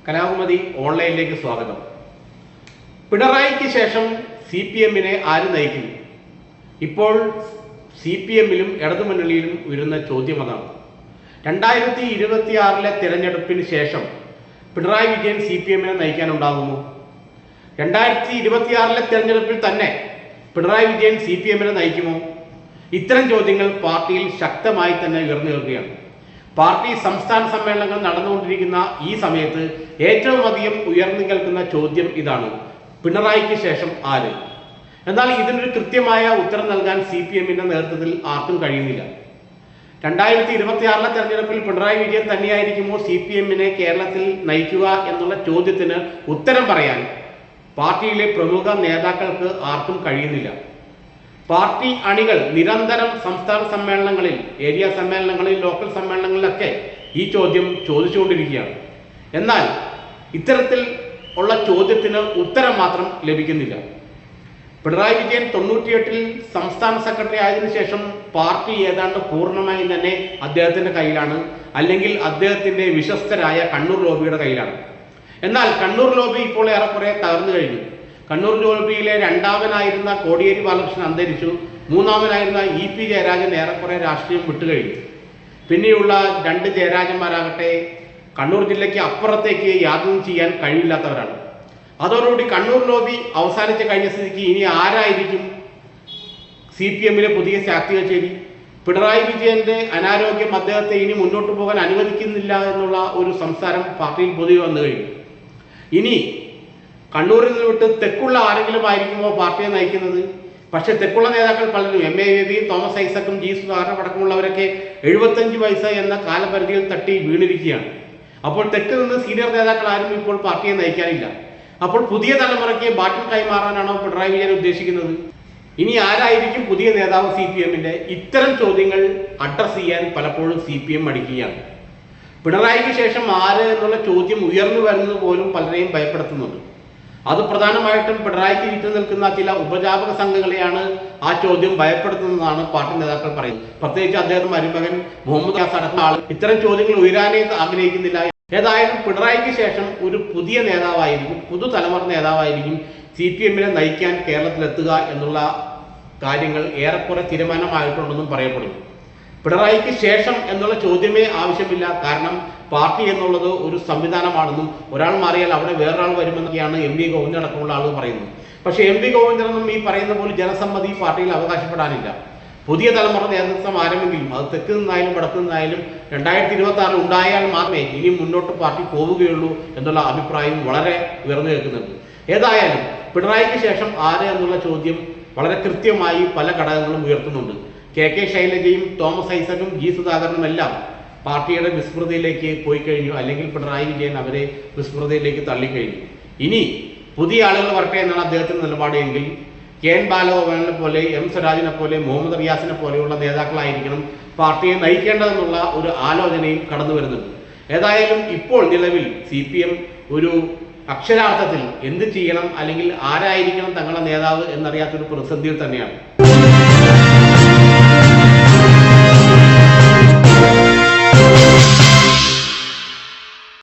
കലാകുമതി ഓൺലൈനിലേക്ക് സ്വാഗതം. പിണറായിക്ക് ശേഷം CPM-നെ ആര് നയിക്കും? ഇപ്പോൾ CPM-ലും ഇടതുമുന്നണിയിലും ഉയരുന്ന ചോദ്യം അതാണ്. 2026 തിരഞ്ഞെടുപ്പിന് ശേഷം പിണറായി വിജയൻ CPM-നെ നയിക്കാനുണ്ടാകുമോ? 2026 തിരഞ്ഞെടുപ്പിൽ തന്നെ പിണറായി വിജയൻ CPM-നെ നയിക്കുമോ? ഇത്തരം ചോദ്യങ്ങൾ പാർട്ടിയിൽ ശക്തമായി തന്നെ ഉയർന്നു കേൾക്കുകയാണ്. പാർട്ടി സംസ്ഥാന സമ്മേളനങ്ങൾ നടന്നുകൊണ്ടിരിക്കുന്ന ഈ സമയത്ത് ഏറ്റവും അധികം ഉയർന്നു കേൾക്കുന്ന ചോദ്യം ഇതാണ്: പിണറായിക്ക് ശേഷം ആര്? എന്നാൽ ഇതിനൊരു കൃത്യമായ ഉത്തരം നൽകാൻ CPM-ന്റെ നേതൃത്വത്തിൽ ആർക്കും കഴിയുന്നില്ല. 2026 തെരഞ്ഞെടുപ്പിൽ പിണറായി വിജയൻ തന്നെയായിരിക്കുമോ CPM-നെ കേരളത്തിൽ നയിക്കുക എന്നുള്ള ചോദ്യത്തിന് ഉത്തരം പറയാൻ പാർട്ടിയിലെ പ്രമുഖ നേതാക്കൾക്ക് ആർക്കും കഴിയുന്നില്ല. പാർട്ടി അണികൾ നിരന്തരം സംസ്ഥാന സമ്മേളനങ്ങളിൽ, ഏരിയ സമ്മേളനങ്ങളിൽ, ലോക്കൽ സമ്മേളനങ്ങളിലൊക്കെ ഈ ചോദ്യം ചോദിച്ചുകൊണ്ടിരിക്കുകയാണ്. എന്നാൽ ഇത്തരത്തിൽ ഉള്ള ചോദ്യത്തിന് ഉത്തരം മാത്രം ലഭിക്കുന്നില്ല. പിണറായി വിജയൻ 98 സംസ്ഥാന സെക്രട്ടറി ആയതിനു ശേഷം പാർട്ടി ഏതാണ്ട് പൂർണ്ണമായും തന്നെ അദ്ദേഹത്തിന്റെ കയ്യിലാണ്, അല്ലെങ്കിൽ അദ്ദേഹത്തിന്റെ വിശ്വസ്തരായ കണ്ണൂർ ലോബിയുടെ കയ്യിലാണ്. എന്നാൽ കണ്ണൂർ ലോബി ഇപ്പോൾ ഏറെക്കുറെ തകർന്നു കഴിഞ്ഞു. കണ്ണൂർ ലോബിയിലെ രണ്ടാമനായിരുന്ന കോടിയേരി ബാലകൃഷ്ണൻ അന്തരിച്ചു. മൂന്നാമനായിരുന്ന EP ജയരാജൻ ഏറെക്കുറെ രാഷ്ട്രീയം വിട്ടുകഴിഞ്ഞു. പിന്നെയുള്ള 2 ജയരാജന്മാരാകട്ടെ കണ്ണൂർ ജില്ലയ്ക്ക് അപ്പുറത്തേക്ക് യാതൊന്നും ചെയ്യാൻ കഴിവില്ലാത്തവരാണ്. അതോടുകൂടി കണ്ണൂർ ലോബി അവസാനിച്ച് കഴിഞ്ഞ സ്ഥിതിക്ക് ഇനി ആരായിരിക്കും CPM-ലെ പുതിയ ശാക്തിക ചേരി? പിണറായി വിജയന്റെ അനാരോഗ്യം അദ്ദേഹത്തെ ഇനി മുന്നോട്ട് പോകാൻ അനുവദിക്കുന്നില്ല എന്നുള്ള ഒരു സംസാരം പാർട്ടിയിൽ പൊതുവെ വന്നു കഴിഞ്ഞു. ഇനി കണ്ണൂരിൽ നിന്ന് വിട്ട് തെക്കുള്ള ആരെങ്കിലും ആയിരിക്കുമോ പാർട്ടിയെ നയിക്കുന്നത്? പക്ഷെ തെക്കുള്ള നേതാക്കൾ പലരും, MA ബേബിയും തോമസ് ഐസക്കും G സുധാകരനും അടക്കമുള്ളവരൊക്കെ 75 വയസ്സ് എന്ന കാലപരിധിയിൽ തട്ടി വീണിരിക്കുകയാണ്. അപ്പോൾ തെക്ക് നിന്ന് സീനിയർ നേതാക്കൾ ആരും ഇപ്പോൾ പാർട്ടിയെ നയിക്കാനില്ല. അപ്പോൾ പുതിയ തലമുറയ്ക്ക് ബാറ്റിൽ കൈമാറാനാണോ പിണറായി വിജയൻ ഉദ്ദേശിക്കുന്നത്? ഇനി ആരായിരിക്കും പുതിയ നേതാവ് CPM-ന്റെ? ഇത്തരം ചോദ്യങ്ങൾ അഡ്രസ് ചെയ്യാൻ പലപ്പോഴും CPM മടിക്കുകയാണ്. പിണറായിക്ക് ശേഷം ആര് എന്നുള്ള ചോദ്യം ഉയർന്നു വരുന്നത് പോലും പലരെയും ഭയപ്പെടുത്തുന്നുണ്ട്. അത് പ്രധാനമായിട്ടും പിണറായിക്ക് ചുറ്റും നിൽക്കുന്ന ചില ഉപജാപക സംഘങ്ങളെയാണ് ആ ചോദ്യം ഭയപ്പെടുത്തുന്നതാണ് പാർട്ടി നേതാക്കൾ പറയുന്നത്. പ്രത്യേകിച്ച് അദ്ദേഹം മരുമകൻ മുഹമ്മദ് യാസ് അടക്കുന്ന ആൾ ഇത്തരം ചോദ്യങ്ങൾ ഉയരാനേ ആഗ്രഹിക്കുന്നില്ല. ഏതായാലും പിണറായിക്ക് ശേഷം ഒരു പുതിയ നേതാവായിരിക്കും, പുതുതലമുറ നേതാവായിരിക്കും CPM-നെ നയിക്കാൻ കേരളത്തിലെത്തുക എന്നുള്ള കാര്യങ്ങൾ ഏറെക്കുറെ തീരുമാനമായിട്ടുണ്ടെന്നും പറയപ്പെടുന്നു. പിണറായിക്ക് ശേഷം എന്നുള്ള ചോദ്യമേ ആവശ്യമില്ല. കാരണം പാർട്ടി എന്നുള്ളത് ഒരു സംവിധാനമാണെന്നും ഒരാൾ മാറിയാൽ അവിടെ വേറൊരാൾ വരുമെന്നൊക്കെയാണ് MV ഗോവിന്ദൻ അടക്കമുള്ള ആളുകൾ പറയുന്നത്. പക്ഷേ MV ഗോവിന്ദനൊന്നും ഈ പറയുന്ന പോലെ ജനസമ്മതി പാർട്ടിയിൽ അവകാശപ്പെടാനില്ല. പുതിയ തലമുറ നേതൃത്വം ആരെങ്കിലും, അത് തെക്ക് നിന്നായാലും വടക്ക് നിന്നായാലും, 2026 ഉണ്ടായാൽ മാത്രമേ ഇനി മുന്നോട്ട് പാർട്ടി പോവുകയുള്ളൂ എന്നുള്ള അഭിപ്രായം വളരെ ഉയർന്നു കേൾക്കുന്നുണ്ട്. ഏതായാലും പിണറായിക്ക് ശേഷം ആര് എന്നുള്ള ചോദ്യം വളരെ കൃത്യമായി പല ഘടകങ്ങളും ഉയർത്തുന്നുണ്ട്. KK ശൈലജയും തോമസ് ഐസക്കും G സുധാകരനും എല്ലാം പാർട്ടിയുടെ വിസ്മൃതിയിലേക്ക് പോയി കഴിഞ്ഞു, അല്ലെങ്കിൽ പിണറായി വിജയൻ അവരെ വിസ്മൃതിയിലേക്ക് തള്ളിക്കഴിഞ്ഞു. ഇനി പുതിയ ആളുകൾ വരട്ടെ എന്നാണ് അദ്ദേഹത്തിന്റെ നിലപാട് എങ്കിൽ KN ബാലഗോപാലിനെ പോലെ, M സ്വരാജിനെ പോലെ, മുഹമ്മദ് റിയാസിനെ പോലെയുള്ള നേതാക്കളായിരിക്കണം പാർട്ടിയെ നയിക്കേണ്ടതെന്നുള്ള ഒരു ആലോചനയും കടന്നു വരുന്നുണ്ട്. ഏതായാലും ഇപ്പോൾ നിലവിൽ CPM ഒരു അക്ഷരാർത്ഥത്തിൽ എന്ത് ചെയ്യണം, അല്ലെങ്കിൽ ആരായിരിക്കണം തങ്ങളുടെ നേതാവ് എന്നറിയാത്തൊരു പ്രതിസന്ധിയിൽ തന്നെയാണ്.